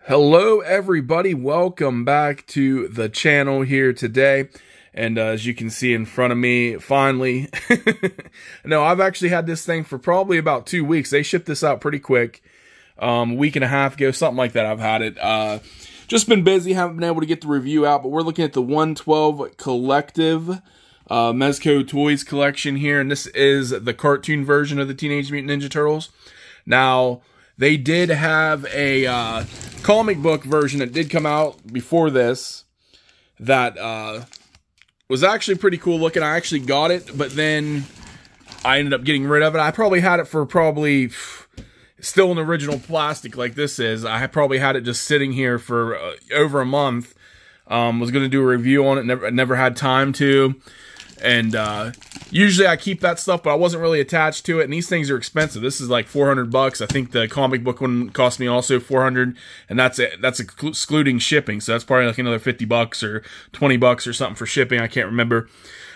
Hello everybody, welcome back to the channel here today. And as you can see in front of me, finally, no, I've actually had this thing for probably about 2 weeks. They shipped this out pretty quick, a week and a half ago, something like that. I've had it. Just been busy, haven't been able to get the review out, but we're looking at the 112 Collective Mezco Toyz collection here, and this is the cartoon version of the Teenage Mutant Ninja Turtles. Now, they did have a comic book version that did come out before this that was actually pretty cool looking. I actually got it, but then I ended up getting rid of it. I probably had it for still in original plastic like this is. I probably had it just sitting here for over a month. Was going to do a review on it, never had time to. And usually I keep that stuff, but I wasn't really attached to it. And these things are expensive. This is like $400. I think the comic book one cost me also $400, and that's excluding shipping. So that's probably like another $50 or $20 or something for shipping. I can't remember,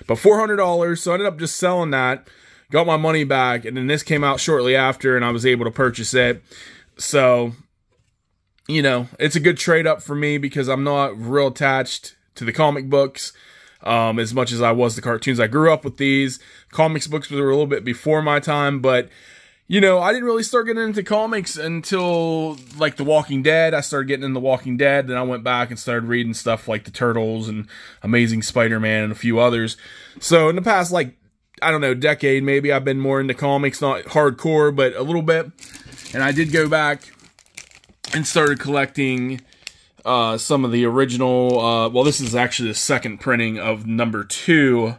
but $400. So I ended up just selling that, got my money back, and then this came out shortly after, and I was able to purchase it. So, you know, it's a good trade up for me because I'm not real attached to the comic books as much as I was the cartoons. I grew up with these. Comics books were a little bit before my time, but, you know, I didn't really start getting into comics until, like, The Walking Dead. I started getting into The Walking Dead, then I went back and started reading stuff like The Turtles and Amazing Spider-Man and a few others. So in the past, like, I don't know, decade maybe, I've been more into comics, not hardcore, but a little bit. And I did go back and started collecting some of the original, well, this is actually the second printing of number 2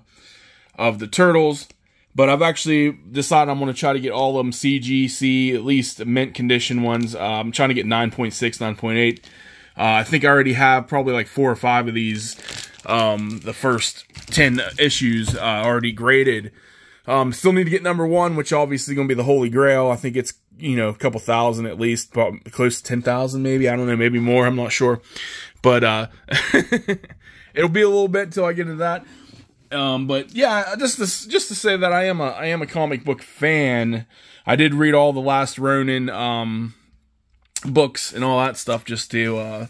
of the Turtles, but I've actually decided I'm going to try to get all of them CGC, at least mint condition ones. I'm trying to get 9.6, 9.8. I think I already have probably like 4 or 5 of these, the first 10 issues already graded. Still need to get number 1, which obviously going to be the Holy Grail. I think it's, you know, a couple thousand at least, probably close to 10,000 maybe. I don't know, maybe more. I'm not sure. But it'll be a little bit until I get into that. But yeah, just to say that I am a comic book fan. I did read all the Last Ronin books and all that stuff just to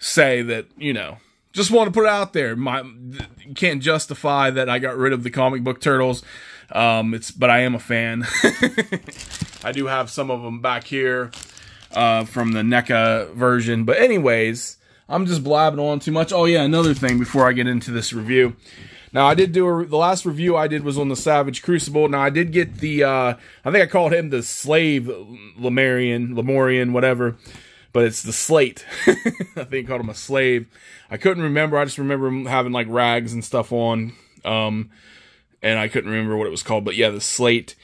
say that, you know, just want to put it out there. You can't justify that I got rid of the comic book Turtles. But I am a fan. I do have some of them back here from the NECA version. But anyways, I'm just blabbing on too much. Oh yeah, another thing before I get into this review. Now I did do the last review I did was on the Savage Crucible. Now I did get the I think I called him the Slave Lemurian, whatever. But it's the Slate. I think I called him a slave. I couldn't remember. I just remember him having like rags and stuff on. And I couldn't remember what it was called. But yeah, the Slate.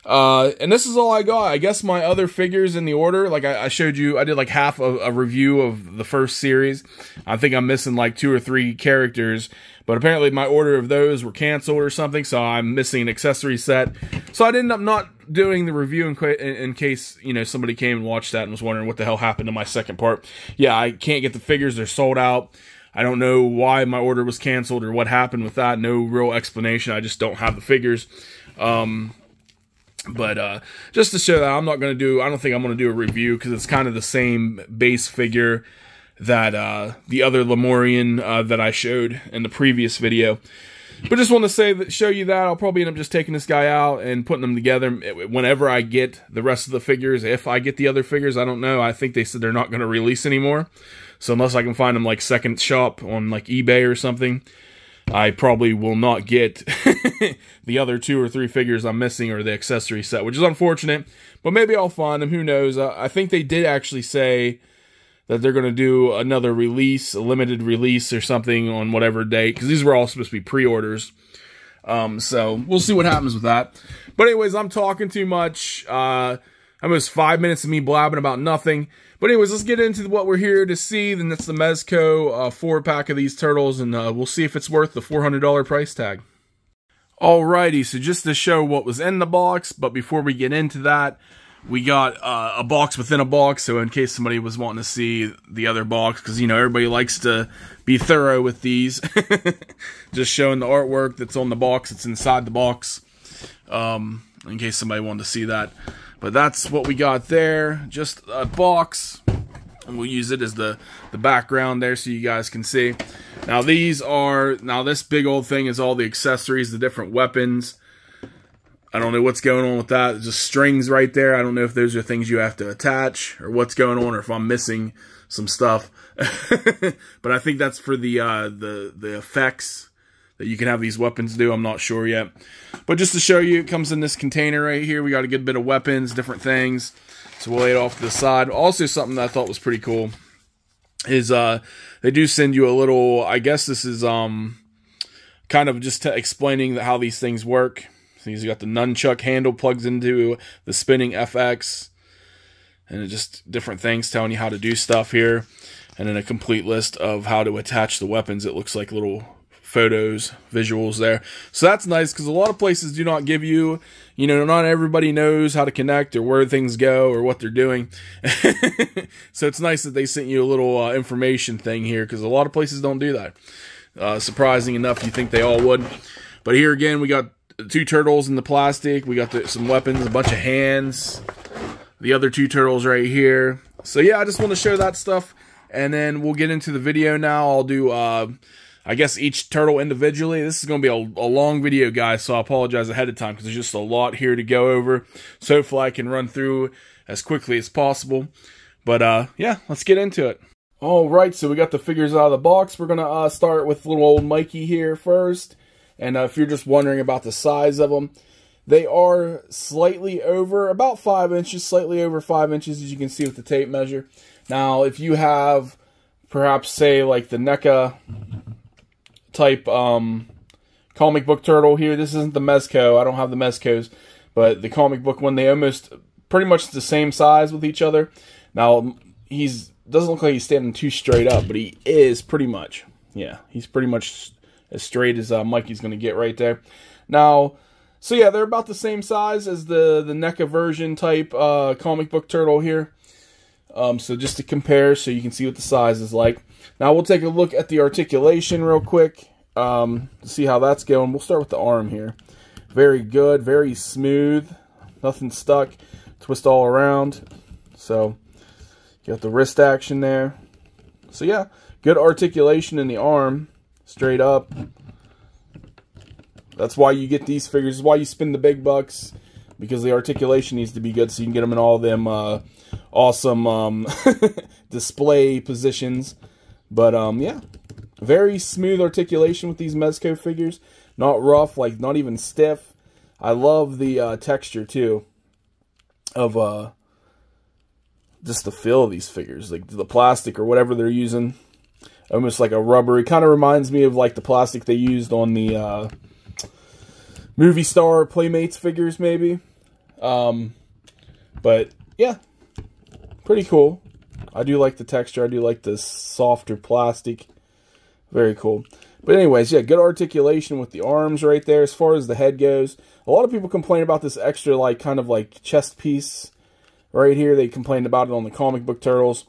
And this is all I got. I guess my other figures in the order, like I showed you, I did like half of a review of the first series. I think I'm missing like 2 or 3 characters. But apparently my order of those were canceled or something, so I'm missing an accessory set. So I ended up not doing the review in case, you know, somebody came and watched that and was wondering what the hell happened to my second part. Yeah, I can't get the figures. They're sold out. I don't know why my order was canceled or what happened with that. No real explanation. I just don't have the figures. But just to show that I don't think I'm going to do a review because it's kind of the same base figure that the other Lemurian that I showed in the previous video. But just want to show you that I'll probably end up just taking this guy out and putting them together whenever I get the rest of the figures. If I get the other figures, I don't know. I think they said they're not going to release anymore. So unless I can find them like second shop on like eBay or something, I probably will not get the other 2 or 3 figures I'm missing or the accessory set, which is unfortunate. But maybe I'll find them. Who knows? I think they did actually say that they're going to do another release, a limited release or something on whatever date, because these were all supposed to be pre-orders. So we'll see what happens with that. But anyways, I'm talking too much. Almost 5 minutes of me blabbing about nothing. But anyways, let's get into what we're here to see. Then that's the Mezco 4-pack of these turtles, and we'll see if it's worth the $400 price tag. Alrighty, so just to show what was in the box, but before we get into that, we got a box within a box, so in case somebody was wanting to see the other box, because, you know, everybody likes to be thorough with these. Just showing the artwork that's on the box, that's inside the box, in case somebody wanted to see that. But that's what we got there, just a box. And we'll use it as the background there so you guys can see. Now this big old thing is all the accessories, the different weapons. I don't know what's going on with that. There's just strings right there. I don't know if those are things you have to attach or what's going on, or if I'm missing some stuff. But I think that's for the effects that you can have these weapons do. I'm not sure yet. But just to show you, it comes in this container right here. We got a good bit of weapons, different things. So we'll lay it off to the side. Also, something that I thought was pretty cool is they do send you a little, I guess this is kind of just explaining how these things work. So you got the nunchuck handle plugs into the spinning FX, and just different things telling you how to do stuff here. And then a complete list of how to attach the weapons. It looks like little photos, visuals there. So that's nice, because a lot of places do not give you, you know, not everybody knows how to connect or where things go or what they're doing. So it's nice that they sent you a little information thing here, because a lot of places don't do that. Surprising enough, you think they all would. But here again, we got 2 turtles in the plastic. We got some weapons, a bunch of hands. The other 2 turtles right here. So yeah, I just want to show that stuff. And then we'll get into the video now. I'll do, I guess, each turtle individually. This is going to be a long video, guys, so I apologize ahead of time because there's just a lot here to go over. So hopefully I can run through as quickly as possible. But, yeah, let's get into it. All right, so we got the figures out of the box. We're going to start with little old Mikey here first. And if you're just wondering about the size of them, they are slightly over, about 5 inches, slightly over 5 inches, as you can see with the tape measure. Now, if you have, perhaps, say, like the NECA type comic book turtle here, this isn't the Mezco, I don't have the Mezcos, but the comic book one, they almost pretty much the same size with each other. Now, doesn't look like he's standing too straight up, but he is pretty much. Yeah, he's pretty much as straight as Mikey's going to get right there. Now, so yeah, they're about the same size as the NECA version type comic book turtle here. So just to compare, so you can see what the size is like. Now we'll take a look at the articulation real quick to see how that's going. We'll start with the arm here. Very good, very smooth, nothing stuck. Twist all around. So you got the wrist action there. So yeah, good articulation in the arm. Straight up. That's why you get these figures. That's why you spend the big bucks, because the articulation needs to be good so you can get them in all them awesome display positions. But yeah, very smooth articulation with these Mezco figures. Not rough, like not even stiff. I love the texture too of just the feel of these figures, like the plastic or whatever they're using. Almost like a rubber. It kind of reminds me of like the plastic they used on the Movie Star Playmates figures, maybe. But yeah, pretty cool. I do like the texture. I do like the softer plastic. Very cool. But anyways, yeah, good articulation with the arms right there. As far as the head goes, a lot of people complain about this extra, like, kind of like chest piece right here. They complained about it on the comic book turtles.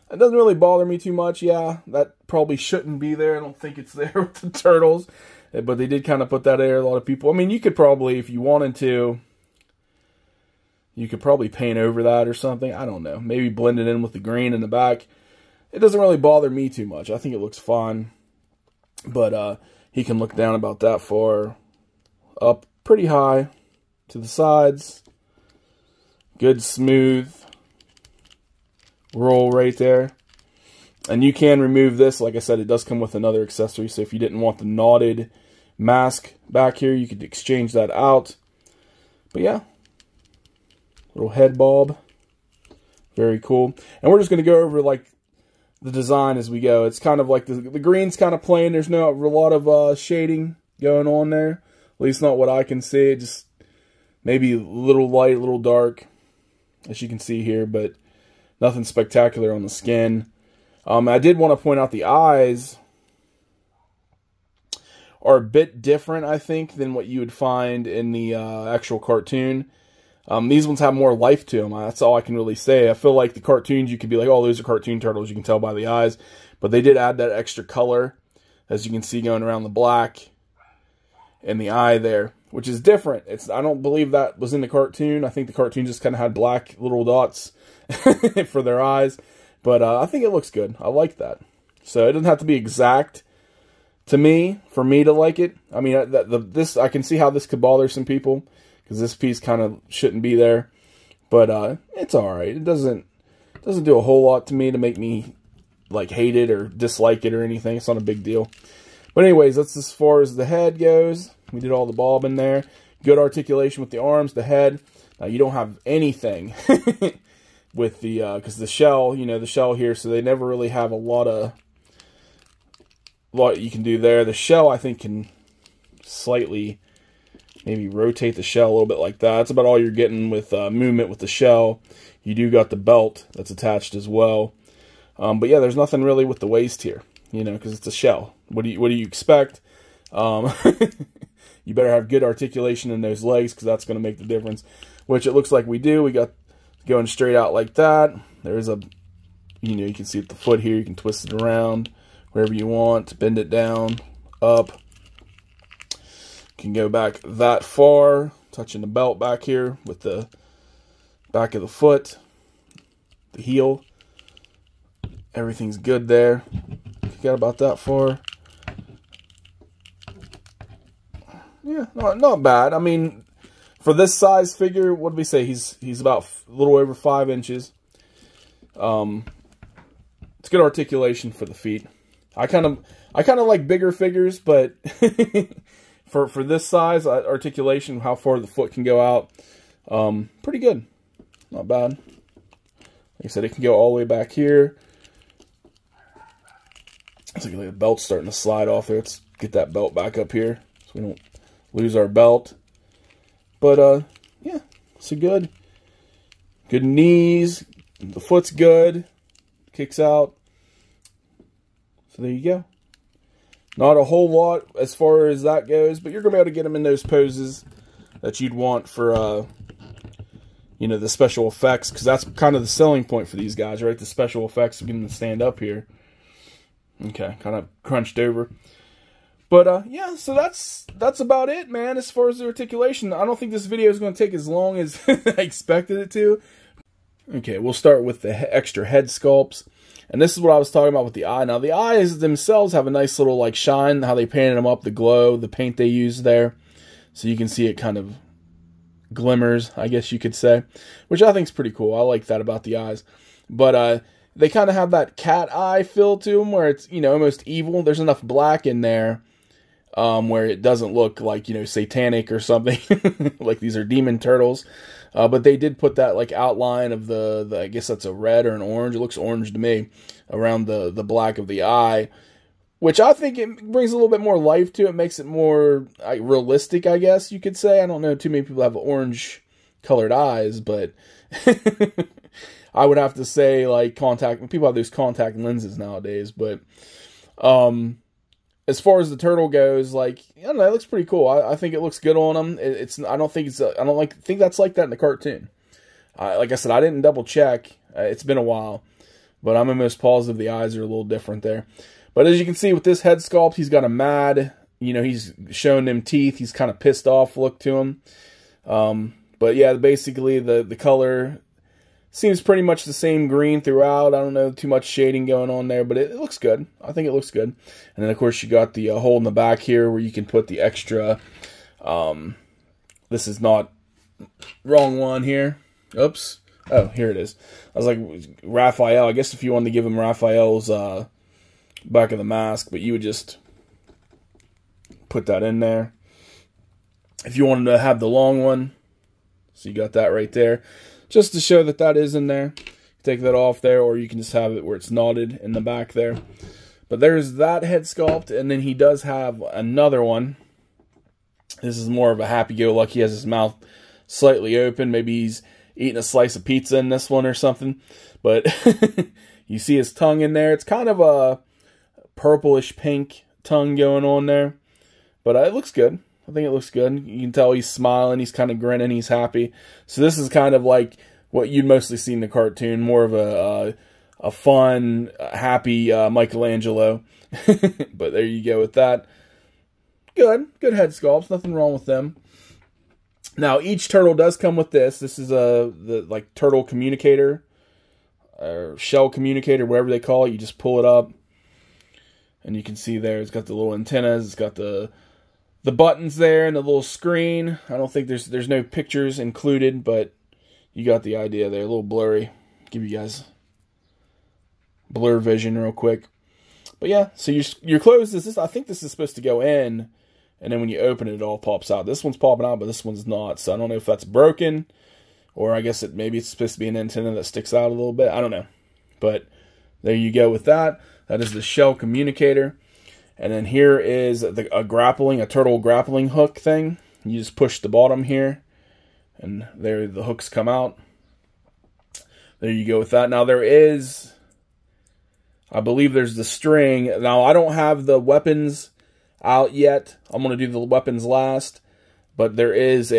It doesn't really bother me too much. Yeah, that probably shouldn't be there. I don't think it's there with the turtles. But they did kind of put that there. A lot of people, I mean, you could probably, if you wanted to, you could probably paint over that or something. I don't know. Maybe blend it in with the green in the back. It doesn't really bother me too much. I think it looks fine. But he can look down about that far. Up pretty high to the sides. Good smooth roll right there. And you can remove this. Like I said, it does come with another accessory. So if you didn't want the knotted mask back here, you could exchange that out. But yeah, little head bob. Very cool. And we're just going to go over like the design as we go. It's kind of like the green's kind of plain. There's not a lot of shading going on there. At least not what I can see. Just maybe a little light, a little dark, as you can see here. But nothing spectacular on the skin. I did want to point out the eyes are a bit different, I think, than what you would find in the actual cartoon. These ones have more life to them. That's all I can really say. I feel like the cartoons, you could be like, oh, those are cartoon turtles. You can tell by the eyes. But they did add that extra color, as you can see going around the black in the eye there, which is different. I don't believe that was in the cartoon. I think the cartoon just kind of had black little dots for their eyes. But I think it looks good. I like that. So it doesn't have to be exact to me for me to like it. I mean, this I can see how this could bother some people because this piece kind of shouldn't be there. But it's all right. It doesn't do a whole lot to me to make me like hate it or dislike it or anything. It's not a big deal. But anyways, that's as far as the head goes. We did all the bob in there. Good articulation with the arms, the head. Now you don't have anything with the because the shell, the shell here, so they never really have a lot you can do there. The shell I think can slightly maybe rotate the shell a little bit like that. That's about all you're getting with movement with the shell. You do got the belt that's attached as well. But yeah, there's nothing really with the waist here, because it's a shell. What do you expect? You better have good articulation in those legs because that's going to make the difference, which it looks like we do. We got going straight out like that. There's a, you can see at the foot here, you can twist it around wherever you want, bend it down, up. Can go back that far, touching the belt back here with the back of the foot, the heel. Everything's good there. Got about that far. Yeah, not bad. I mean, for this size figure, what did we say? He's about a little over 5 inches. It's good articulation for the feet. I kind of like bigger figures, but for this size articulation, how far the foot can go out, pretty good. Not bad. Like I said, it can go all the way back here. It's like the belt's starting to slide off there. Let's get that belt back up here so we don't lose our belt. But yeah, it's a good knees. The foot's good. Kicks out. So there you go. Not a whole lot as far as that goes, but you're going to be able to get them in those poses that you'd want for, the special effects, because that's kind of the selling point for these guys, right? The special effects of getting them to stand up here. Okay, kind of crunched over. But, yeah, so that's about it, man, as far as the articulation. I don't think this video is going to take as long as I expected it to. Okay, we'll start with the extra head sculpts. And this is what I was talking about with the eye. Now, the eyes themselves have a nice little, like, shine, how they painted them up, the glow, the paint they used there. So you can see it kind of glimmers, I guess you could say, which I think is pretty cool. I like that about the eyes. But, they kind of have that cat eye feel to them where it's, almost evil. There's enough black in there where it doesn't look like, satanic or something. Like these are demon turtles. But they did put that, like, outline of the I guess that's a red or an orange. It looks orange to me around the black of the eye, which I think it brings a little bit more life to it. Makes it more realistic, I guess you could say. I don't know too many people have orange colored eyes, but I would have to say, like, people have those contact lenses nowadays, but as far as the turtle goes, like, I don't know, it looks pretty cool. I think it looks good on them. I don't think that's like that in the cartoon. Like I said, I didn't double check. It's been a while, but I'm almost positive the eyes are a little different there. But as you can see with this head sculpt, he's got a mad, he's showing them teeth. He's kind of pissed off look to him. But yeah, basically the color seems pretty much the same green throughout. I don't know too much shading going on there, but it looks good. I think it looks good. And then, of course, you got the hole in the back here where you can put the extra... this is not... Wrong one here. Oops. Oh, here it is. I was like, Raphael. I guess if you wanted to give him Raphael's back of the mask, but you would just put that in there. If you wanted to have the long one, so you got that right there. Just to show that that is in there. Take that off there, or you can just have it where it's knotted in the back there. But there's that head sculpt, and then he does have another one. This is more of a happy-go-lucky. He has his mouth slightly open. Maybe he's eating a slice of pizza in this one or something. But you see his tongue in there. It's kind of a purplish pink tongue going on there. But it looks good. I think it looks good. You can tell he's smiling, he's kind of grinning, he's happy. So this is kind of like what you'd mostly see in the cartoon, more of a fun, happy Michelangelo. But there you go with that. Good head sculpts, nothing wrong with them. Now each turtle does come with this. This is the turtle communicator or shell communicator, whatever they call it. You just pull it up, and you can see there it's got the little antennas, it's got the buttons there, and the little screen. I don't think there's no pictures included, but you got the idea there. A little blurry. Give you guys blur vision real quick. But yeah, so your clothes, I think this is supposed to go in, and then when you open it, it all pops out. This one's popping out, but this one's not. So I don't know if that's broken, or I guess maybe it's supposed to be an antenna that sticks out a little bit. I don't know. But there you go with that. That is the shell communicator. And then here is a turtle grappling hook thing. You just push the bottom here, and there the hooks come out. There you go with that. Now there is, I believe there's the string. Now I don't have the weapons out yet. I'm going to do the weapons last. But there is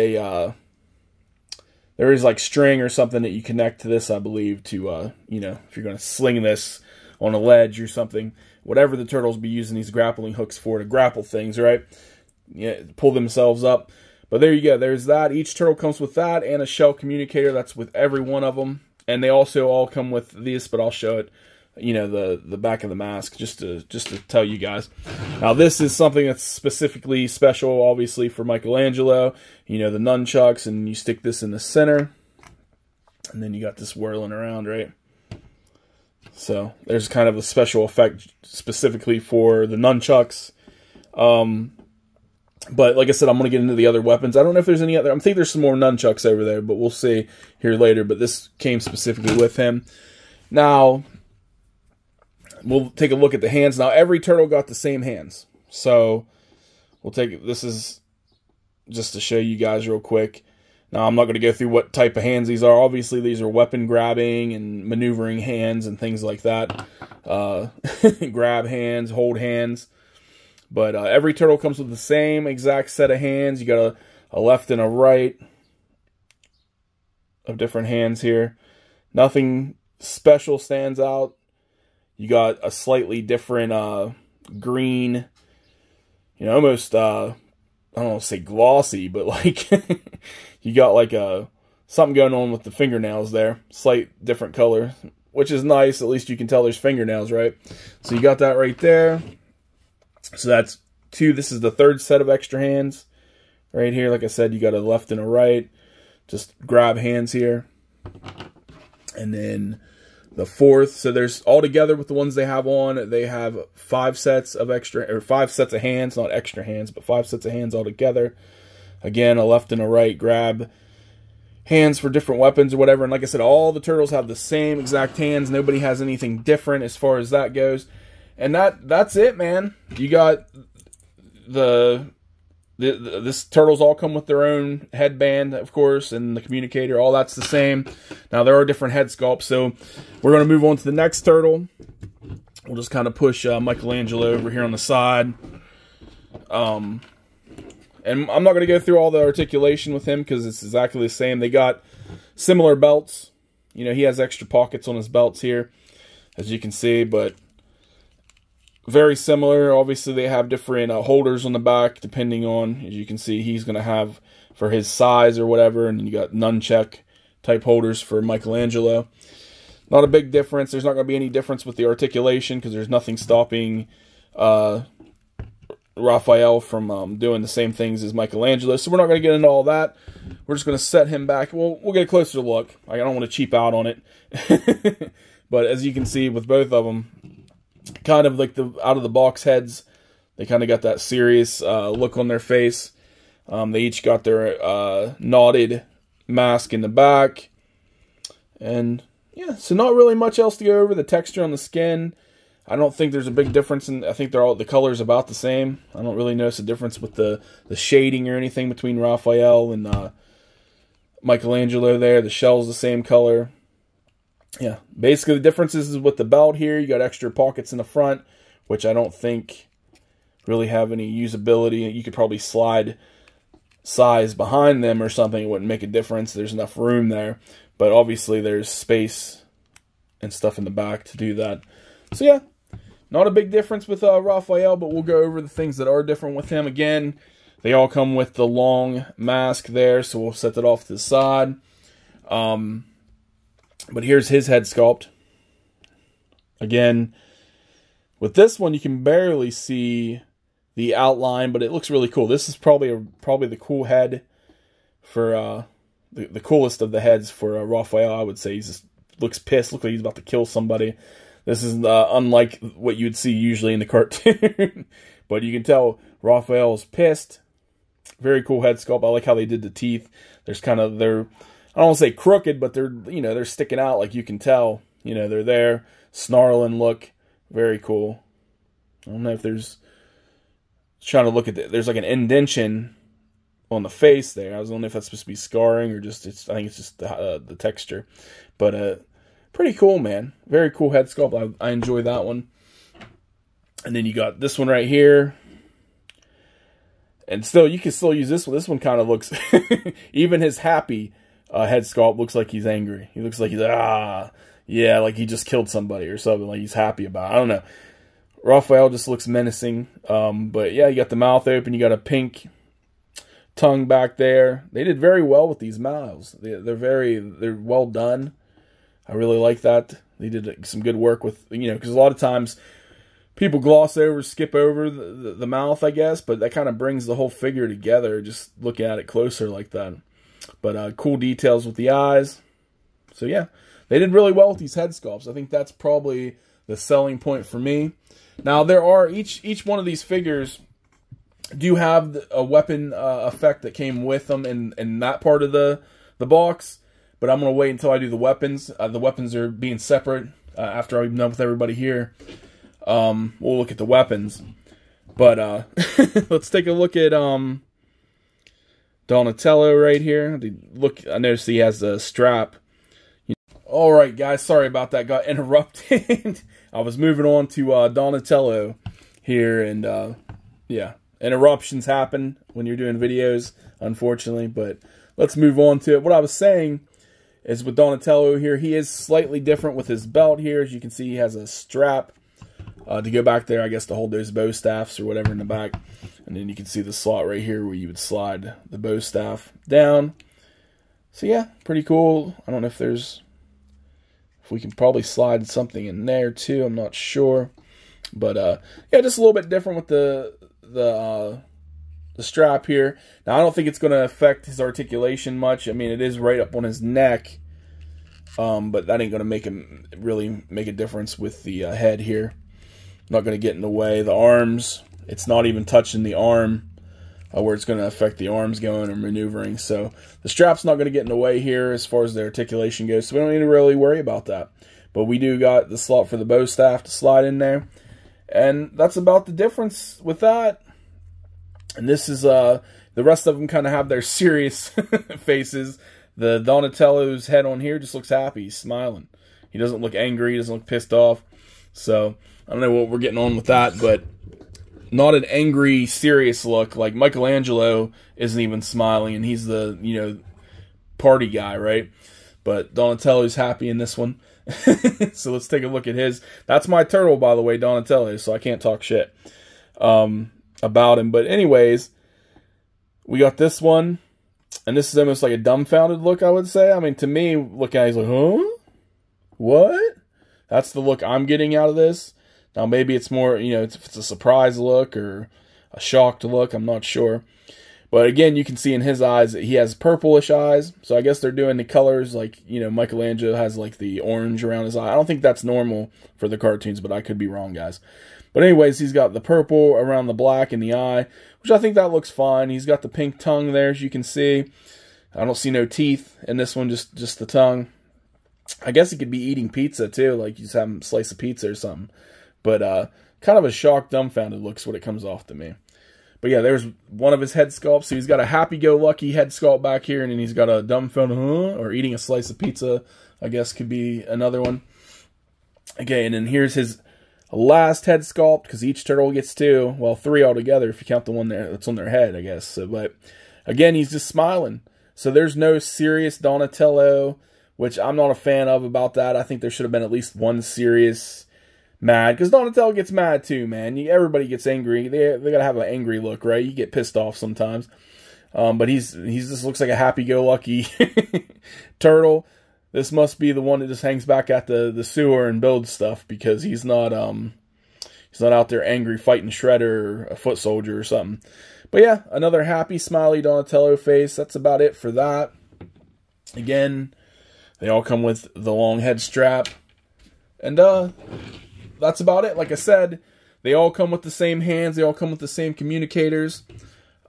like string or something that you connect to this, I believe, to, you know, if you're going to sling this on a ledge or something. Whatever the turtles be using these grappling hooks for to grapple things, right? Yeah, pull themselves up. But there you go. There's that. Each turtle comes with that and a shell communicator. That's with every one of them. And they also all come with this, but I'll show it, you know, the back of the mask just to tell you guys. Now this is something that's specifically special, obviously, for Michelangelo. You know, the nunchucks, and you stick this in the center, and then you got this whirling around, right? So there's kind of a special effect specifically for the nunchucks. But like I said, I'm going to get into the other weapons. I don't know if there's any other. I think there's some more nunchucks over there, but we'll see here later. But this came specifically with him. Now, we'll take a look at the hands. Now, every turtle got the same hands. So, we'll take, this is just to show you guys real quick. Now, I'm not going to go through what type of hands these are. Obviously, these are weapon grabbing and maneuvering hands and things like that. Grab hands, hold hands. But every turtle comes with the same exact set of hands. You got a left and a right of different hands here. Nothing special stands out. You got a slightly different green, you know, almost, I don't want to say glossy, but like, you got like something going on with the fingernails there. Slight different color, which is nice. At least you can tell there's fingernails, right? So you got that right there. So that's two. This is the third set of extra hands right here. Like I said, you got a left and a right. Just grab hands here. And then the fourth. So there's all together with the ones they have on, they have 5 sets of extra, or 5 sets of hands, not extra hands, but 5 sets of hands all together. Again, a left and a right grab hands for different weapons or whatever. And like I said, all the turtles have the same exact hands. Nobody has anything different as far as that goes. And that's it, man. You got this turtles all come with their own headband, of course, and the communicator. All that's the same. Now there are different head sculpts, so we're going to move on to the next turtle. We'll just kind of push Michelangelo over here on the side. And I'm not going to go through all the articulation with him because it's exactly the same. They got similar belts. You know, he has extra pockets on his belts here, as you can see, but very similar. Obviously, they have different holders on the back, depending on, as you can see, he's going to have for his size or whatever, and you got nunchuck type holders for Michelangelo. Not a big difference. There's not going to be any difference with the articulation because there's nothing stopping Raphael from doing the same things as Michelangelo. So we're not going to get into all that. We're just going to set him back. We'll get a closer look. I don't want to cheap out on it. But as you can see with both of them, kind of like the out-of-the-box heads, they kind of got that serious look on their face. They each got their knotted mask in the back. And yeah, so not really much else to go over. The texture on the skin, I don't think there's a big difference. I think the color's about the same. I don't really notice a difference with the shading or anything between Raphael and Michelangelo there. The shell's the same color. Yeah, basically the difference is with the belt here. You got extra pockets in the front, which I don't think really have any usability. You could probably slide size behind them or something. It wouldn't make a difference. There's enough room there. But obviously there's space and stuff in the back to do that. So yeah, not a big difference with Raphael, but we'll go over the things that are different with him. Again, they all come with the long mask there, so we'll set that off to the side. But here's his head sculpt. Again, with this one, you can barely see the outline, but it looks really cool. This is probably the cool head for the coolest of the heads for Raphael. I would say he just looks pissed. Looks like he's about to kill somebody. This is unlike what you'd see usually in the cartoon, but you can tell Raphael's pissed. Very cool head sculpt. I like how they did the teeth. There's kind of I don't want to say crooked, but they're sticking out, like you can tell. They're there. Snarling look. Very cool. I don't know if there's... Trying to look at there's like an indentation on the face there. I was wondering if that's supposed to be scarring or just I think it's just the texture. But pretty cool, man. Very cool head sculpt. I enjoy that one. And then you got this one right here. And still, you can still use this one. This one kind of looks, even his happy head sculpt looks like he's angry. He looks like he's, yeah, like he just killed somebody or something. Like he's happy about it. I don't know. Raphael just looks menacing. But yeah, you got the mouth open. You got a pink tongue back there. They did very well with these mouths. They're well done. I really like that. They did some good work with, because a lot of times people gloss over, skip over the mouth, I guess, but that kind of brings the whole figure together, just looking at it closer like that. But cool details with the eyes. So yeah, they did really well with these head sculpts. I think that's probably the selling point for me. Now, there are, each one of these figures do have a weapon effect that came with them in that part of the box, but I'm going to wait until I do the weapons. The weapons are being separate after I'm done with everybody here. We'll look at the weapons. But let's take a look at Donatello right here. I noticed he has a strap. Alright guys, sorry about that, got interrupted. I was moving on to Donatello here, and yeah, interruptions happen when you're doing videos, unfortunately, but let's move on to it. What I was saying is with Donatello here, he is slightly different with his belt here. As you can see, he has a strap to go back there, I guess, to hold those bow staffs or whatever in the back. And then you can see the slot right here where you would slide the bow staff down. So yeah, pretty cool. I don't know if we can probably slide something in there too. I'm not sure. But yeah, just a little bit different with the strap here. Now, I don't think it's going to affect his articulation much. I mean, it is right up on his neck. But that ain't going to make him really make a difference with the head here. Not going to get in the way. The arms, it's not even touching the arm where it's going to affect the arms going and maneuvering. So the strap's not going to get in the way here as far as the articulation goes. So we don't need to really worry about that. But we do got the slot for the bow staff to slide in there. And that's about the difference with that. And this is, the rest of them kind of have their serious faces. The Donatello's head on here just looks happy. He's smiling. He doesn't look angry. He doesn't look pissed off. So I don't know what we're getting on with that, but not an angry, serious look. Like Michelangelo isn't even smiling, and he's the, party guy, right? But Donatello's happy in this one. So let's take a look at his. That's my turtle, by the way, Donatello, so I can't talk shit about him. But anyways, we got this one, and this is almost like a dumbfounded look, I would say. I mean, to me, looking at it, he's like, huh? What? That's the look I'm getting out of this. Now, maybe it's more, if it's a surprise look or a shocked look, I'm not sure. But again, you can see in his eyes that he has purplish eyes. So I guess they're doing the colors like, Michelangelo has like the orange around his eye. I don't think that's normal for the cartoons, but I could be wrong, guys. But anyways, he's got the purple around the black in the eye, which I think that looks fine. He's got the pink tongue there, as you can see. I don't see no teeth in this one, just the tongue. I guess he could be eating pizza too, like you just have him slice a pizza or something. But kind of a shocked, dumbfounded look is what it comes off to me. But yeah, there's one of his head sculpts. So he's got a happy-go-lucky head sculpt back here, and then he's got a dumbfounded, or eating a slice of pizza, I guess could be another one. Okay, and then here's his last head sculpt, because each turtle gets two. Well, three altogether if you count the one there that's on their head, I guess. So, but again, he's just smiling. So there's no serious Donatello, which I'm not a fan of about that. I think there should have been at least one serious mad, because Donatello gets mad too, man. Everybody gets angry. They gotta have an angry look, right? You get pissed off sometimes. But he's just looks like a happy-go-lucky turtle. this must be the one that just hangs back at the sewer and builds stuff, because he's not out there angry fighting Shredder or a foot soldier or something. But yeah, another happy, smiley Donatello face. That's about it for that. Again, they all come with the long head strap. And that's about it. Like I said, they all come with the same hands. They all come with the same communicators.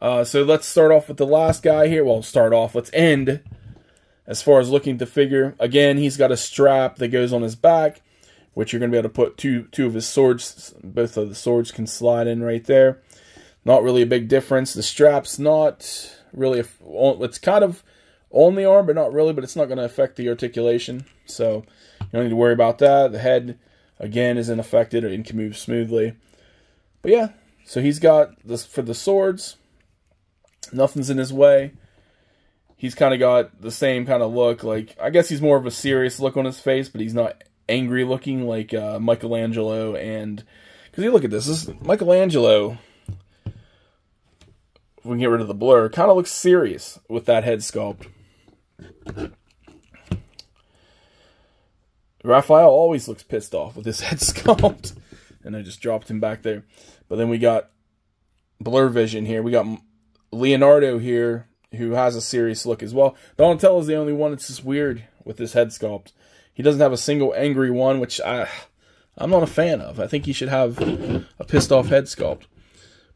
So let's start off with the last guy here. Well, let's end as far as looking at the figure. Again, he's got a strap that goes on his back, which you're going to be able to put two of his swords. Both of the swords can slide in right there. Not really a big difference. The strap's not really, it's kind of on the arm, but not really, but it's not going to affect the articulation. So you don't need to worry about that. The head, again, isn't affected and can move smoothly. But yeah, so he's got this for the swords. Nothing's in his way. He's kind of got the same kind of look. Like, I guess he's more of a serious look on his face, but he's not angry looking like Michelangelo. And because you look at this Michelangelo, if we can get rid of the blur, kind of looks serious with that head sculpt. Raphael always looks pissed off with his head sculpt. And I just dropped him back there. But then we got blur vision here. We got Leonardo here, who has a serious look as well. Donatello is the only one that's just weird with this head sculpt. He doesn't have a single angry one, which I'm not a fan of. I think he should have a pissed off head sculpt.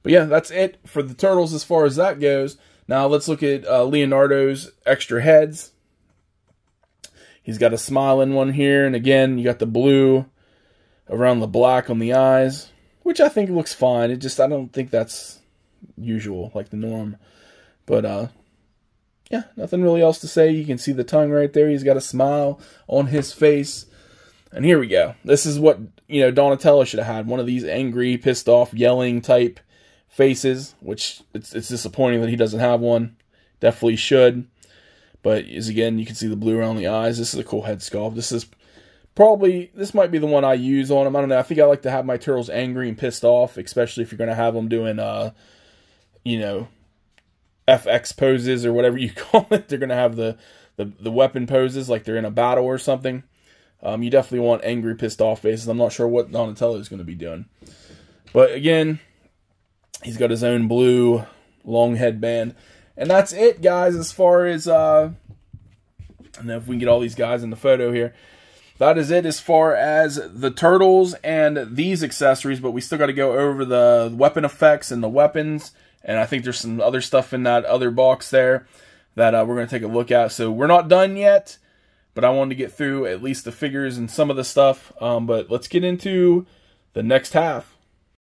But yeah, that's it for the Turtles as far as that goes. Now let's look at Leonardo's extra heads. He's got a smiling one here, and again, you got the blue around the black on the eyes, which I think looks fine. I don't think that's usual, like the norm. But yeah, nothing really else to say. You can see the tongue right there. He's got a smile on his face. And here we go. This is what, Donatello should have had. One of these angry, pissed off, yelling type faces, which it's disappointing that he doesn't have one. Definitely should. But again, you can see the blue around the eyes. This is a cool head sculpt. This might be the one I use on him. I don't know. I think I like to have my turtles angry and pissed off, especially if you're going to have them doing, FX poses or whatever you call it. They're going to have the weapon poses like they're in a battle or something. You definitely want angry, pissed off faces. I'm not sure what Donatello is going to be doing. But again, he's got his own blue long headband. And that's it, guys, as far as, I don't know if we can get all these guys in the photo here. That is it as far as the Turtles and these accessories, but we still got to go over the weapon effects and the weapons. And I think there's some other stuff in that other box there that we're going to take a look at. So we're not done yet, but I wanted to get through at least the figures and some of the stuff. But let's get into the next half.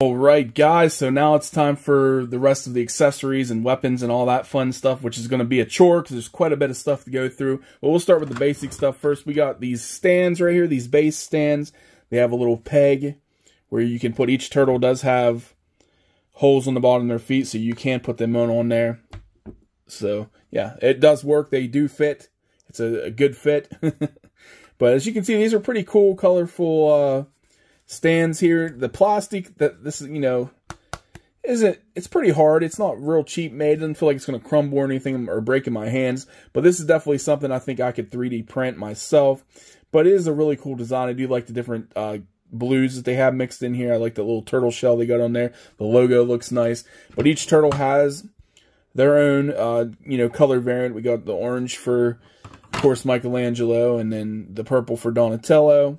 Alright guys, so now it's time for the rest of the accessories and weapons and all that fun stuff, which is going to be a chore because there's quite a bit of stuff to go through. But we'll start with the basic stuff first. We got these stands right here, these base stands. They have a little peg where you can put, each turtle does have holes on the bottom of their feet, so you can put them on there. So yeah, it does work. They do fit. It's a good fit. But as you can see, these are pretty cool, colorful stands here. The plastic that this is, it's pretty hard. It's not real cheap made. It doesn't feel like it's going to crumble or anything or break in my hands. But this is definitely something I think I could 3D print myself. But it is a really cool design. I do like the different blues that they have mixed in here. I like the little turtle shell they got on there. The logo looks nice. But each turtle has their own, color variant. We got the orange for, of course, Michelangelo, and then the purple for Donatello,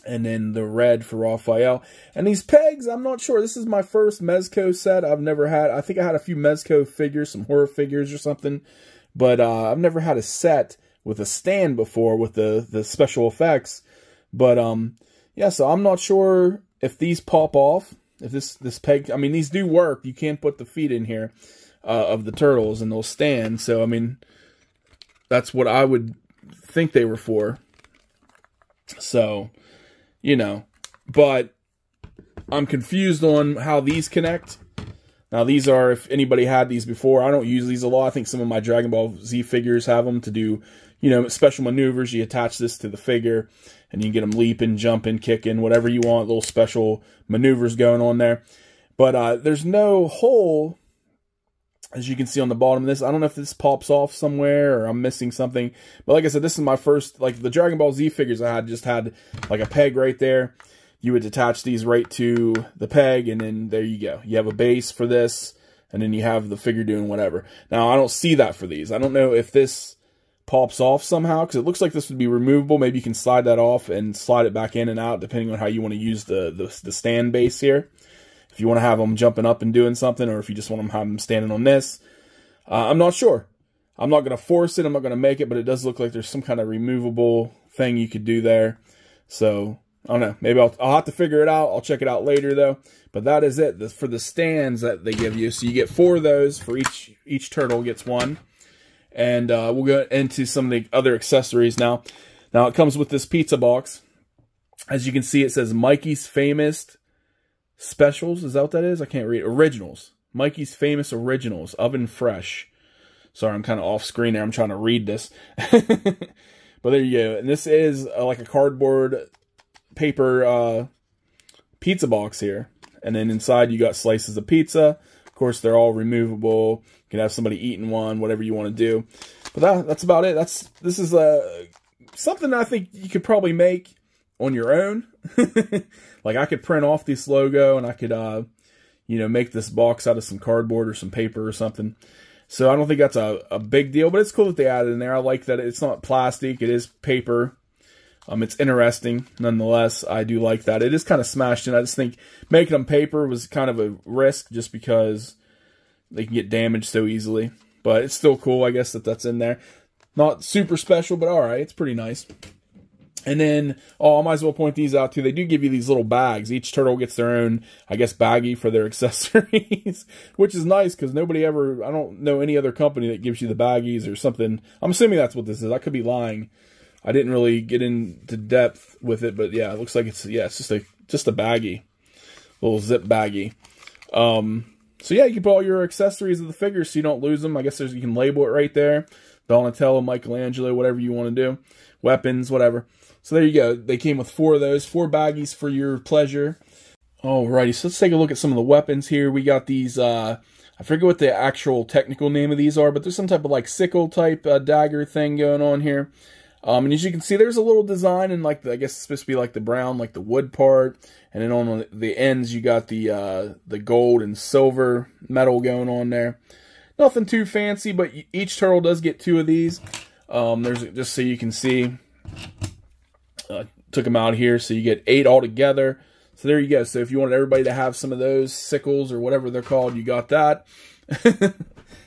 and then the red for Raphael. And these pegs, I'm not sure. This is my first Mezco set. I've never had, I think I had a few Mezco figures, some horror figures or something, but I've never had a set with a stand before with the special effects. But yeah, so I'm not sure if these pop off, if this peg, I mean, these do work. You can put the feet in here of the turtles and they'll stand. So, I mean, that's what I would think they were for. So, but I'm confused on how these connect. Now, these are, if anybody had these before, I don't use these a lot. I think some of my Dragon Ball Z figures have them to do, special maneuvers. You attach this to the figure, and you can get them leaping, jumping, kicking, whatever you want, little special maneuvers going on there. But there's no hole as you can see on the bottom of this. I don't know if this pops off somewhere or I'm missing something. But like I said, this is my first, like the Dragon Ball Z figures I had just had like a peg right there. You would attach these right to the peg, and then there you go. You have a base for this, and then you have the figure doing whatever. Now, I don't see that for these. I don't know if this pops off somehow, because it looks like this would be removable. Maybe you can slide that off and slide it back in and out, depending on how you want to use the stand base here. If you want to have them jumping up and doing something, or if you just want to have them standing on this. I'm not sure. I'm not going to force it. I'm not going to make it, but it does look like there's some kind of removable thing you could do there. So, I don't know. Maybe I'll have to figure it out. I'll check it out later, though. But that is it for the stands that they give you. So you get 4 of those for each turtle gets one. And we'll go into some of the other accessories now. Now, it comes with this pizza box. As you can see, it says Mikey's Famous Specials. Is that what that is? I can't read. Originals. Mikey's Famous Originals. Oven Fresh. Sorry, I'm kind of off screen there. I'm trying to read this. But there you go. And this is like a cardboard paper pizza box here. And then inside you got slices of pizza. Of course, they're all removable. You can have somebody eating one, whatever you want to do. But that's about it. This is something I think you could probably make on your own. Like I could print off this logo, and I could you know, make this box out of some cardboard or some paper or something. So I don't think that's a big deal, but it's cool that they added in there. I like that it's not plastic, it is paper. It's interesting nonetheless. I do like that. It is kind of smashed in. I just think making them paper was kind of a risk, just because they can get damaged so easily. But it's still cool, I guess, that that's in there. Not super special, but alright, it's pretty nice. And then, I might as well point these out too. They do give you these little bags. Each turtle gets their own, I guess, baggie for their accessories, which is nice because nobody ever, I don't know any other company that gives you the baggies or something. I'm assuming that's what this is. I could be lying. I didn't really get into depth with it, but yeah, it looks like it's just a baggie, little zip baggie. So yeah, you can put all your accessories of the figures so you don't lose them. I guess you can label it right there. Donatello, Michelangelo, whatever you want to do. Weapons, whatever. So there you go. They came with 4 of those. 4 baggies for your pleasure. Alrighty, so let's take a look at some of the weapons here. We got these, I forget what the actual technical name of these are, but there's some type of like sickle type dagger thing going on here. And as you can see, there's a little design in like I guess it's supposed to be like the brown, like the wood part. And then on the ends, you got the gold and silver metal going on there. Nothing too fancy, but each turtle does get 2 of these. There's, just so you can see, took them out here, so you get 8 altogether. So there you go. So if you want everybody to have some of those sickles or whatever they're called, you got that.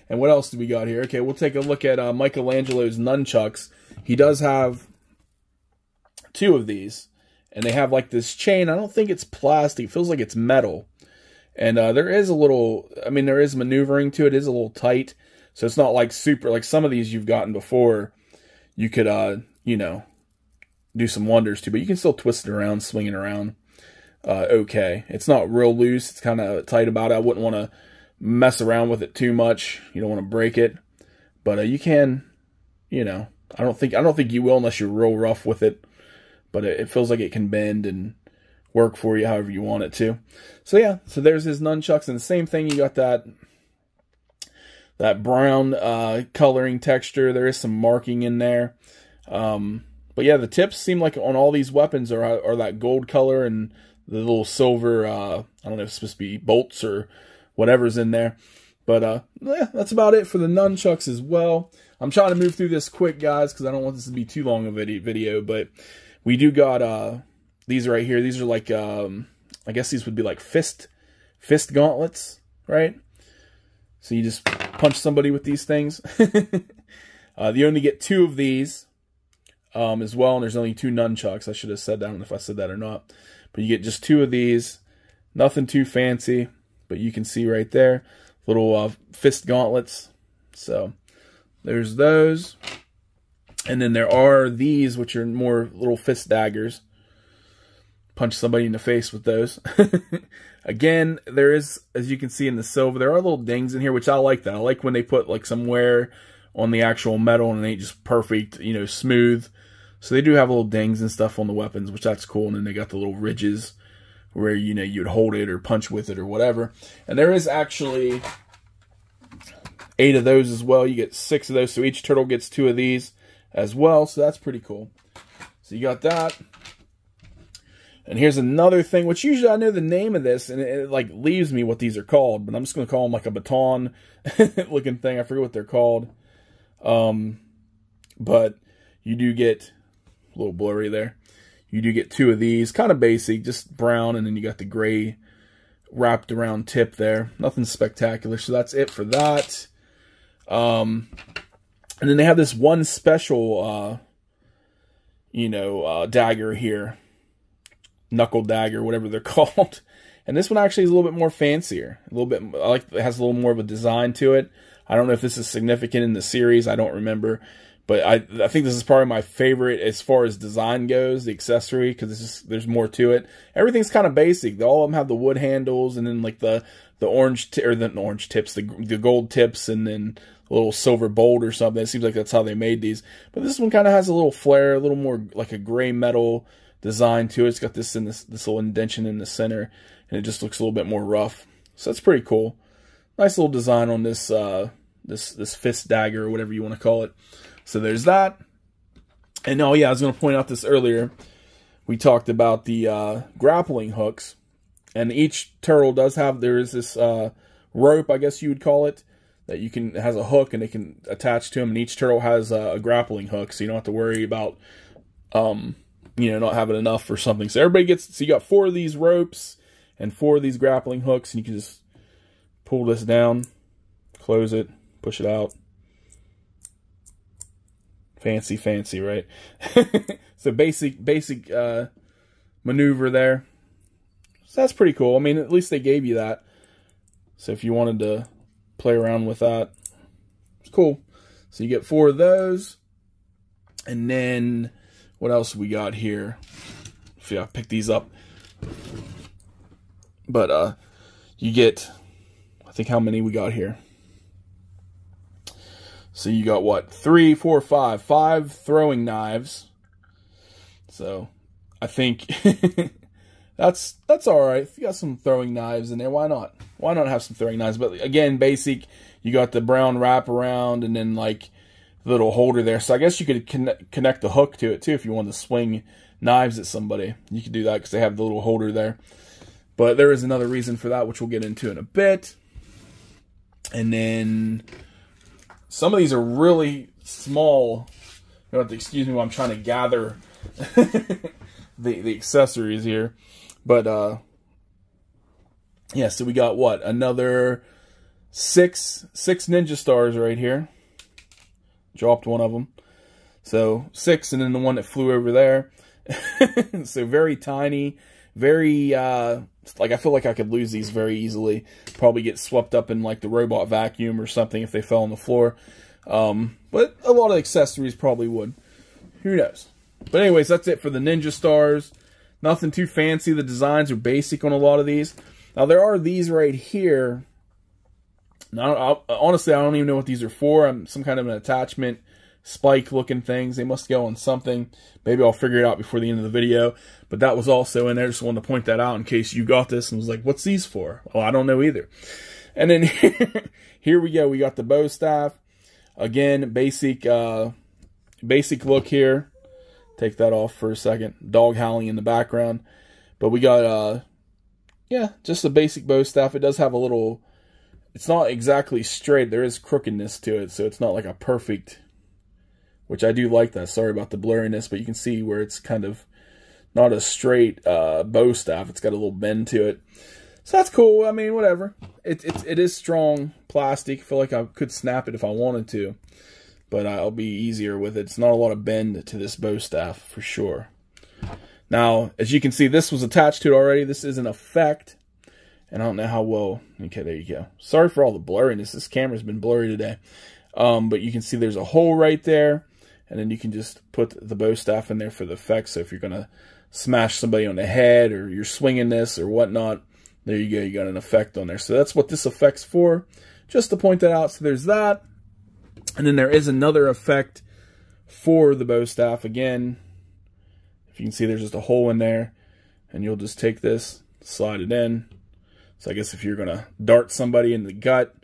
And what else do we got here? Okay, we'll take a look at Michelangelo's nunchucks. He does have 2 of these, and they have like this chain. I don't think it's plastic. It feels like it's metal. And there is a little, I mean, there is maneuvering to it. It is a little tight. So it's not like super, like some of these you've gotten before, you could, you know, do some wonders to. But you can still twist it around, swing it around. Okay. It's not real loose. It's kind of tight about it. I wouldn't want to mess around with it too much. You don't want to break it. But you can, you know, I don't think you will unless you're real rough with it. But it feels like it can bend and work for you however you want it to. So yeah, so there's his nunchucks, and the same thing, you got that brown coloring texture. There is some marking in there. But yeah, the tips seem like on all these weapons are that gold color, and the little silver, I don't know if it's supposed to be bolts or whatever's in there. But yeah, that's about it for the nunchucks as well. I'm trying to move through this quick, guys, because I don't want this to be too long of a video. But we do got these right here. These are like, I guess these would be like fist gauntlets, right? So you just punch somebody with these things. You only get 2 of these as well, and there's only 2 nunchucks. I should have said that. I don't know if I said that or not. But you get just 2 of these. Nothing too fancy, but you can see right there. Little fist gauntlets. So there's those. And then there are these, which are more little fist daggers. Punch somebody in the face with those. Again, there is, as you can see in the silver, there are little dings in here, which I like that. I like when they put like some wear on the actual metal and it ain't just perfect, you know, smooth. So they do have little dings and stuff on the weapons, which that's cool. And then they got the little ridges where, you know, you'd hold it or punch with it or whatever. And there is actually, 8 of those as well. You get 6 of those, so each turtle gets 2 of these as well, so that's pretty cool. So you got that. And here's another thing, which usually I know the name of this, and it like leaves me what these are called, but I'm just going to call them like a baton looking thing. I forget what they're called. But you do get, a little blurry there, you do get 2 of these, kind of basic, just brown, and then you got the gray wrapped around tip there. Nothing spectacular, so that's it for that. And then they have this one special, dagger here. Knuckle dagger, whatever they're called. And this one actually is a little bit more fancier. A little bit, it has a little more of a design to it. I don't know if this is significant in the series. I don't remember. But I think this is probably my favorite as far as design goes, the accessory, because there's more to it. Everything's kind of basic. All of them have the wood handles, and then like the orange tips, the gold tips, and then a little silver bolt or something. It seems like that's how they made these. But this one kind of has a little flair, a little more like a gray metal design to it. It's got this little indentation in the center, and it just looks a little bit more rough. So that's pretty cool. Nice little design on this this fist dagger, or whatever you want to call it. So there's that. And oh yeah, I was going to point out this earlier. We talked about the grappling hooks, and each turtle does have, there is this rope, I guess you would call it, that you can, it has a hook and it can attach to them, and each turtle has a grappling hook, so you don't have to worry about not having enough or something. So everybody gets, so you got 4 of these ropes and 4 of these grappling hooks, and you can just pull this down, close it, push it out. Fancy, fancy, right? So basic maneuver there. So that's pretty cool. I mean, at least they gave you that. So if you wanted to play around with that, it's cool. So you get 4 of those. And then what else we got here? Yeah, I picked these up. But you get, I think how many we got here? So you got what? 3, 4, 5. 5 throwing knives. So I think that's all right. If you got some throwing knives in there, why not? Why not have some throwing knives? But again, basic. You got the brown wraparound, and then like the little holder there. So I guess you could connect the hook to it too if you wanted to swing knives at somebody. You could do that because they have the little holder there. But there is another reason for that, which we'll get into in a bit. And then some of these are really small. You have to excuse me while I'm trying to gather the accessories here. But yeah, so we got what? Another 6 ninja stars right here. Dropped one of them. So 6, and then the one that flew over there. So very tiny, very like I feel like I could lose these very easily. Probably get swept up in like the robot vacuum or something if they fell on the floor. But a lot of accessories probably would. Who knows? But anyways, that's it for the ninja stars. Nothing too fancy. The designs are basic on a lot of these. Now there are these right here. Now, honestly, I don't even know what these are for. Some kind of an attachment, spike looking things. They must go on something. Maybe I'll figure it out before the end of the video. But that was also in there. Just wanted to point that out in case you got this and was like, what's these for? Well, I don't know either. And then here we go. We got the bow staff. Again, basic look here. Take that off for a second. Dog howling in the background. But we got, yeah, just a basic bow staff. It does have a little, it's not exactly straight. There is crookedness to it, so it's not like a perfect, which I do like that. Sorry about the blurriness, but you can see where it's kind of not a straight bow staff. It's got a little bend to it. So that's cool. I mean, whatever. It is strong plastic. I feel like I could snap it if I wanted to, but I'll be easier with it. It's not a lot of bend to this bow staff for sure. Now, as you can see, this was attached to it already. This is an effect, and I don't know how well. Okay, there you go. Sorry for all the blurriness. This camera's been blurry today. But you can see there's a hole right there, and then you can just put the bow staff in there for the effect. So if you're going to smash somebody on the head, or you're swinging this or whatnot, there you go. You got an effect on there. So that's what this effect's for, just to point that out. So there's that. And then there is another effect for the bow staff. Again, if you can see, there's just a hole in there, and you'll just take this, slide it in. So I guess if you're going to dart somebody in the gut,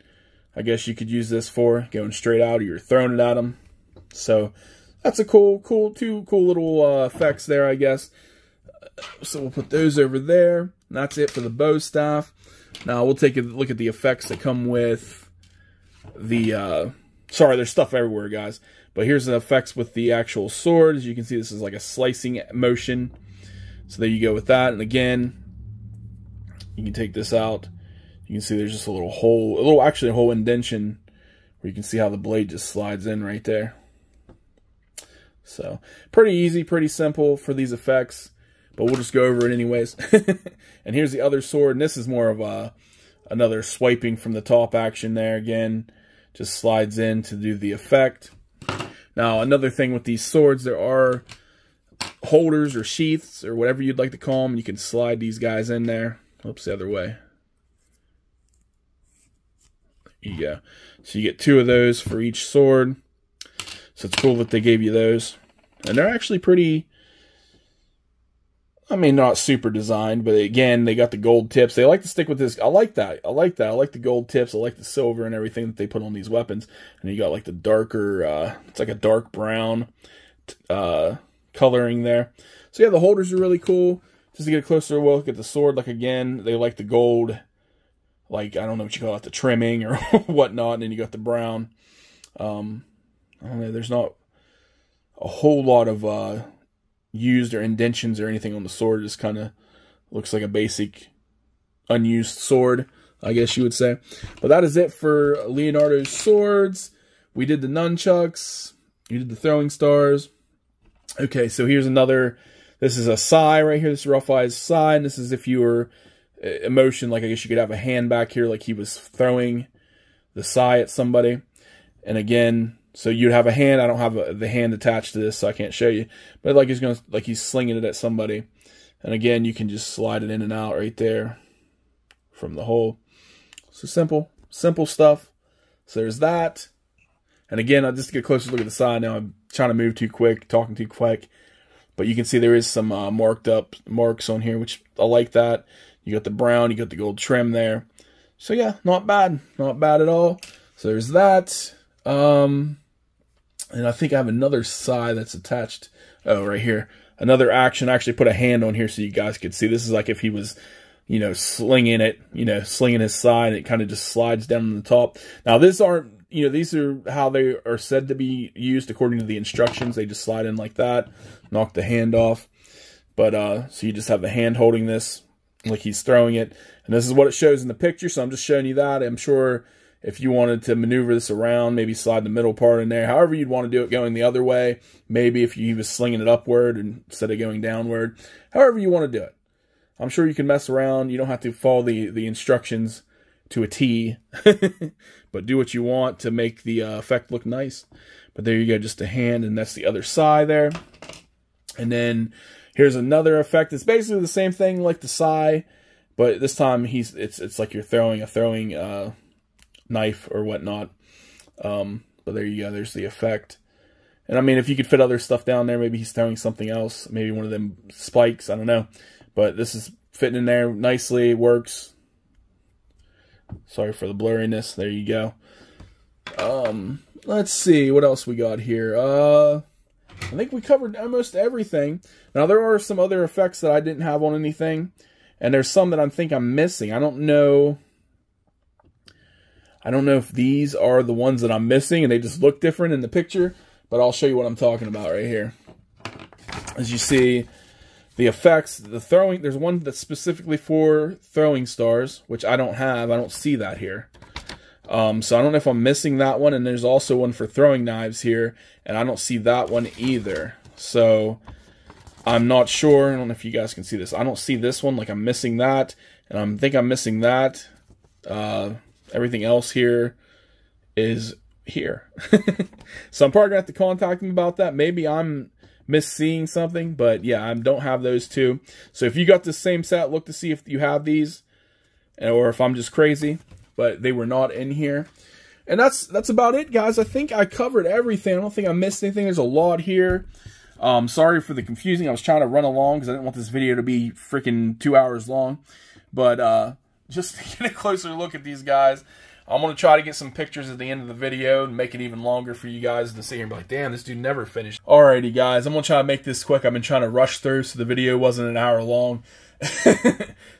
I guess you could use this for going straight out, or you're throwing it at them. So that's a two cool little effects there, I guess. So we'll put those over there. And that's it for the bow staff. Now we'll take a look at the effects that come with the, sorry, there's stuff everywhere, guys. But here's the effects with the actual sword. As you can see, this is like a slicing motion. So there you go with that. And again, you can take this out. You can see there's just a little hole, actually a whole indentation where you can see how the blade just slides in right there. So pretty easy, pretty simple for these effects, but we'll just go over it anyways. And here's the other sword, and this is more of another swiping from the top action there. Again, just slides in to do the effect. Now, another thing with these swords, there are holders or sheaths or whatever you'd like to call them. You can slide these guys in there. Oops, the other way. There you go. So you get 2 of those for each sword. So it's cool that they gave you those. And they're actually pretty, I mean, not super designed, but again, they got the gold tips. They like to stick with this. I like that. I like that. I like the gold tips. I like the silver and everything that they put on these weapons. And you got like the darker, it's like a dark brown coloring there. So yeah, the holders are really cool. Just to get a closer look at the sword, like again, they like the gold, like, I don't know what you call it, the trimming or whatnot. And then you got the brown. I don't know, there's not a whole lot of used or indentions or anything on the sword. It just kind of looks like a basic unused sword, I guess you would say. But that is it for Leonardo's swords. We did the nunchucks. We did the throwing stars. Okay, so here's another. This is a sai right here. This is Raphael's sai. And this is if you were emotion, like I guess you could have a hand back here like he was throwing the sai at somebody. And again, so you'd have a hand. I don't have the hand attached to this, so I can't show you. But like he's slinging it at somebody. And again, you can just slide it in and out right there from the hole. So simple stuff. So there's that. And again, I'll just get a closer look at the side now. I'm trying to move too quick, talking too quick. But you can see there is some marked up marks on here, which I like that. You got the brown, you got the gold trim there. So yeah, not bad. Not bad at all. So there's that. And I think I have another side that's attached. Oh, right here. Another action. I actually put a hand on here so you guys could see. This is like if he was, you know, slinging it, you know, slinging his side. It kind of just slides down on the top. Now, these aren't, you know, these are how they are said to be used according to the instructions. They just slide in like that, knock the hand off. But, so you just have the hand holding this like he's throwing it. And this is what it shows in the picture. So I'm just showing you that. I'm sure if you wanted to maneuver this around, maybe slide the middle part in there. However you'd want to do it, going the other way. Maybe if he was slinging it upward instead of going downward. However you want to do it. I'm sure you can mess around. You don't have to follow the instructions to a T. But do what you want to make the effect look nice. But there you go, just a hand, and that's the other side there. And then here's another effect. It's basically the same thing like the sai, but this time it's like you're throwing a knife or whatnot. But there you go, there's the effect. And I mean, if you could fit other stuff down there, maybe he's throwing something else, maybe one of them spikes, I don't know. But this is fitting in there nicely, it works. Sorry for the blurriness. There you go. Let's see what else we got here. I think we covered almost everything. Now there are some other effects that I didn't have on anything, and there's some that I think I'm missing. I don't know if these are the ones that I'm missing and they just look different in the picture, but I'll show you what I'm talking about right here. As you see, the effects, the throwing, there's one that's specifically for throwing stars, which I don't have. I don't see that here. So I don't know if I'm missing that one. And there's also one for throwing knives here, and I don't see that one either. So I'm not sure. I don't know if you guys can see this. I don't see this one. Like, I'm missing that, and I think I'm missing that. Everything else here is here. So I'm probably going to have to contact them about that. Maybe I'm misseeing something, but yeah, I don't have those two. So if you got the same set, look to see if you have these, or if I'm just crazy, but they were not in here. And that's about it, guys. I think I covered everything. I don't think I missed anything. There's a lot here. Sorry for the confusing. I was trying to run along because I didn't want this video to be freaking 2 hours long. But just to get a closer look at these guys, I'm going to try to get some pictures at the end of the video and make it even longer for you guys to see here and be like, damn, this dude never finished. Alrighty, guys, I'm going to try to make this quick. I've been trying to rush through so the video wasn't an hour long.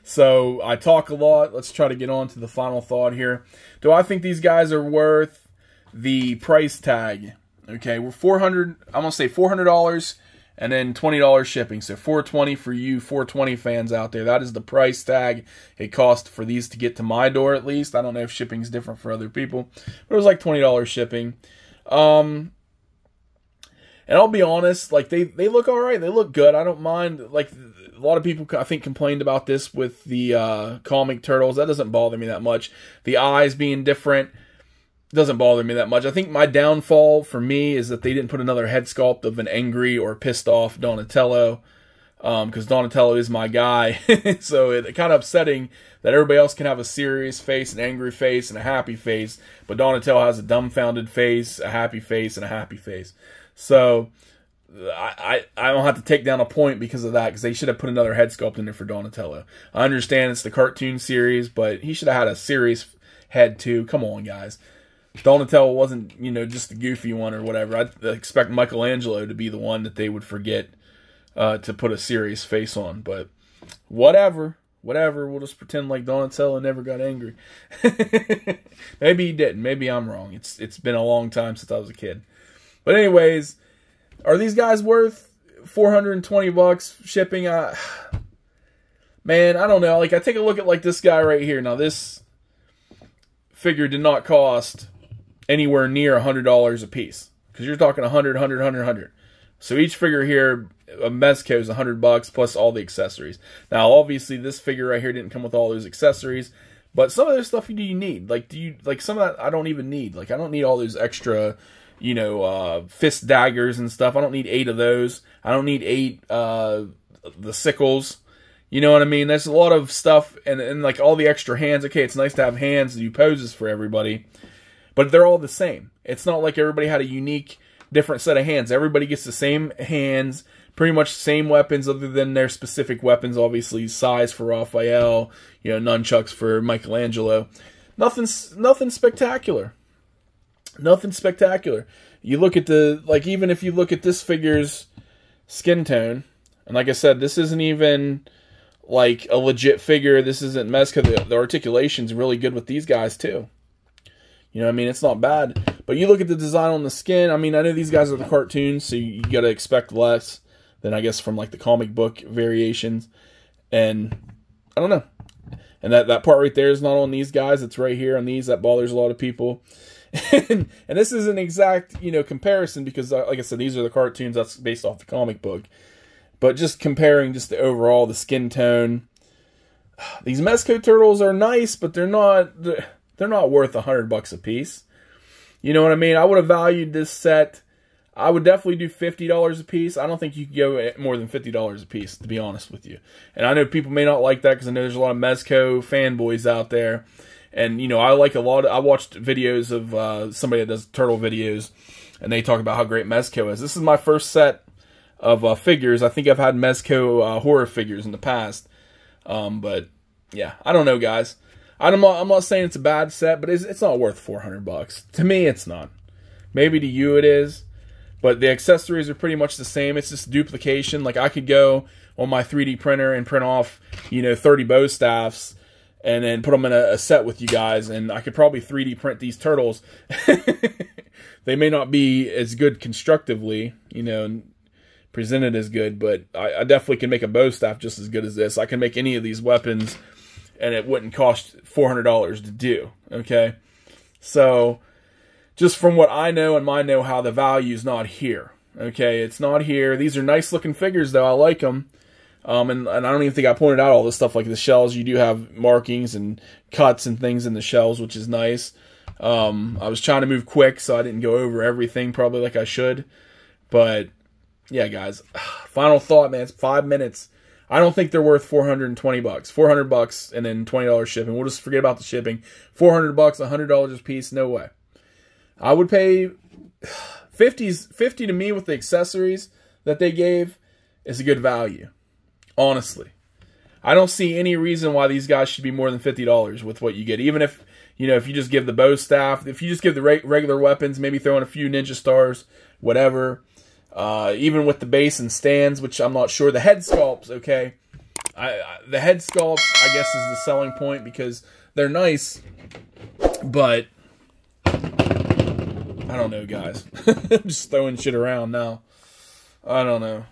So I talk a lot. Let's try to get on to the final thought here. Do I think these guys are worth the price tag? Okay, we're $400. I'm gonna say $400 and then $20 shipping. So $420 for you 420 fans out there. That is the price tag it cost for these to get to my door, at least. I don't know if shipping is different for other people, but it was like $20 shipping. And I'll be honest, like they look all right. They look good. I don't mind. Like a lot of people, I think, complained about this with the comic turtles. That doesn't bother me that much. The eyes being different doesn't bother me that much. I think my downfall for me is that they didn't put another head sculpt of an angry or pissed off Donatello, because Donatello is my guy. So it's kind of upsetting that everybody else can have a serious face, an angry face, and a happy face, but Donatello has a dumbfounded face, a happy face, and a happy face. So I don't have to take down a point because of that, because they should have put another head sculpt in there for Donatello. I understand it's the cartoon series, but he should have had a serious head too. Come on, guys. Donatello wasn't, you know, just the goofy one or whatever. I'd expect Michelangelo to be the one that they would forget to put a serious face on. But whatever. We'll just pretend like Donatello never got angry. Maybe he didn't. Maybe I'm wrong. It's been a long time since I was a kid. But anyways, are these guys worth $420 shipping? Man, I don't know. Like, I take a look at like this guy right here. Now, this figure did not cost anywhere near $100 a piece, because you're talking 100. So each figure here of Mezco is $100 plus all the accessories. Now, obviously, this figure right here didn't come with all those accessories, but some of this stuff do you need? Like, some of that I don't even need. Like, I don't need all those extra, you know, fist daggers and stuff. I don't need 8 of those. I don't need 8 the sickles. You know what I mean? There's a lot of stuff, and like all the extra hands. Okay, it's nice to have hands to do poses for everybody, but they're all the same. It's not like everybody had a unique, different set of hands. Everybody gets the same hands, pretty much the same weapons, other than their specific weapons. Obviously, size for Raphael, you know, nunchucks for Michelangelo. Nothing spectacular. Nothing spectacular. You look at the, like, even if you look at this figure's skin tone, and like I said, this isn't even like a legit figure. This isn't Mezco. The articulation's really good with these guys too. You know what I mean? It's not bad. But you look at the design on the skin. I mean, I know these guys are the cartoons, so you got to expect less than, I guess, from like the comic book variations. And I don't know. And that part right there is not on these guys. It's right here on these. That bothers a lot of people. And this is an exact, you know, comparison, because, like I said, these are the cartoons. That's based off the comic book. But just comparing just the overall, the skin tone. These Mezco turtles are nice, but they're not worth $100 a piece. You know what I mean? I would have valued this set. I would definitely do $50 a piece. I don't think you could go more than $50 a piece, to be honest with you. And I know people may not like that, because I know there's a lot of Mezco fanboys out there. And, you know, I like a lot I watched videos of somebody that does turtle videos, and they talk about how great Mezco is. This is my first set of figures. I think I've had Mezco horror figures in the past. But, yeah, I don't know, guys. I'm not saying it's a bad set, but it's not worth $400. To me, it's not. Maybe to you it is. But the accessories are pretty much the same. It's just duplication. Like, I could go on my 3D printer and print off, you know, 30 bow staffs and then put them in a set with you guys, and I could probably 3D print these turtles. They may not be as good constructively, you know, presented as good, but I definitely can make a bow staff just as good as this. I can make any of these weapons, and it wouldn't cost $400 to do, okay? So, just from what I know and my know-how, the value's not here, okay? It's not here. These are nice-looking figures, though. I like them. And I don't even think I pointed out all this stuff, like the shells. You do have markings and cuts and things in the shells, which is nice. I was trying to move quick, so I didn't go over everything probably like I should. But, yeah, guys. Final thought, man. It's 5 minutes. I don't think they're worth $420. $400 and then $20 shipping. We'll just forget about the shipping. $400, $100 a piece. No way. I would pay $50 to me with the accessories that they gave is a good value. Honestly, I don't see any reason why these guys should be more than $50 with what you get. Even if, You know, if you just give the bow staff, if you just give the regular weapons, maybe throw in a few ninja stars, whatever. Even with the base and stands, which I'm not sure. The head sculpts, okay. The head sculpts, I guess, is the selling point because they're nice, but I don't know, guys. I'm just throwing shit around now. I don't know.